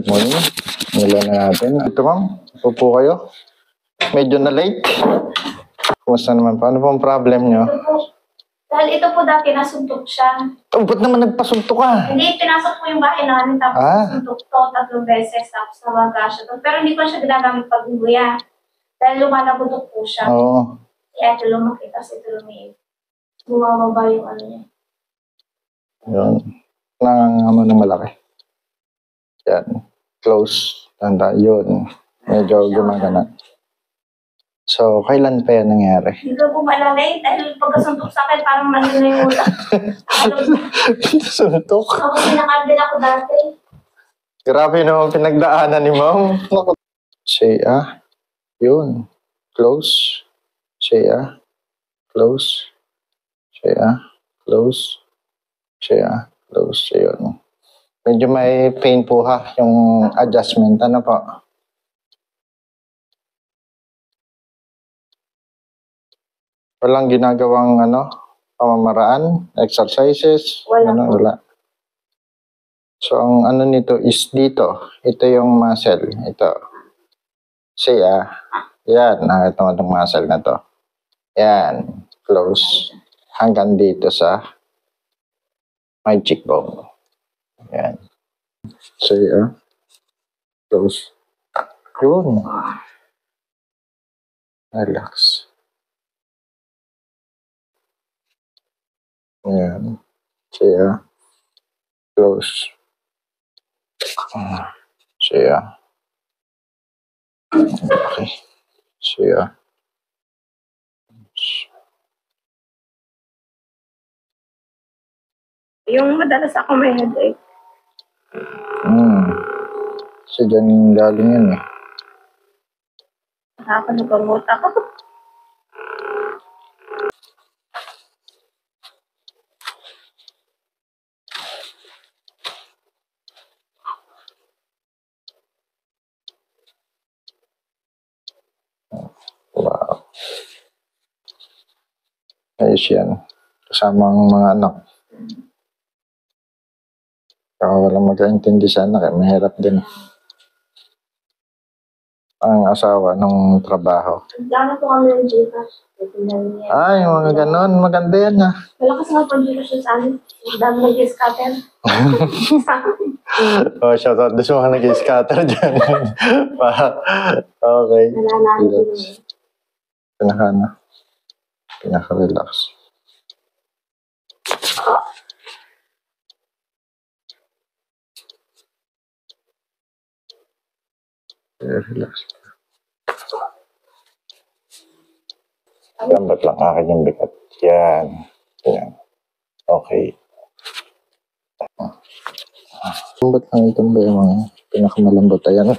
Morning. Nila na natin. Ito ma'am, upo kayo. Medyo na late. Kumusta naman? Paano pong problem nyo? Dahil ito po dati nasuntok siya. Oh, ba't naman nagpasuntok ka? Hindi, pinasok po yung bahay namin tapos nasuntok to 3 beses tapos nawaga siya doon. Pero hindi ko siya ginagamit pag-uya. Dahil lumalagutok po siya. Oo. Kaya ito lumaki tapos ito lumiit. Bumababa yung ano niya. Yun. Nangangamo ng malaki. Yan. Close. Tanda. Yun. Medyo gumagana. So, kailan pa yan nangyari? Hindi ko po maalala eh. Dahil pagkasuntok sa akin, parang nandun na yung utak. Suntok? Ako sinakal din ako dati. Grabe naman pinagdaanan ni ma'am. Say yun. Close. Say close. Say close. Say close. Yun. Medyo may pain po ha, yung adjustment. Ano po? Walang ginagawang pamamaraan, exercises? Wala. So, ang ano nito is dito. Ito yung muscle. Ito. See, yan. Nakita mo itong muscle na to. Yan. Close. Hanggang dito sa my cheekbone. Yan. See, close. Yun. Relax. Yan. See, close. See, okay. See, Yung madalas ako may headache. So, dyan galing yan eh. Nakakanagamot ako. Wow. Ayos yan. Kasama ang mga anak. Kaya walang magkaintindi sa anak, mahirap din. Ang asawa ng trabaho. Gano'n po kami ng Gcash. Yung mga ganon. Maganda yan ha. Malakas nga pag-Gcash sa amin. Dami nag-scatter. Shoutout doon sa mga nag-scatter dyan. Okay. Relax. Pinaka-relax. Relax. Lambat lang akin yung bigat. Yan. Okay. Lambat lang itong ba yung mga pinakamalambot. Ayan.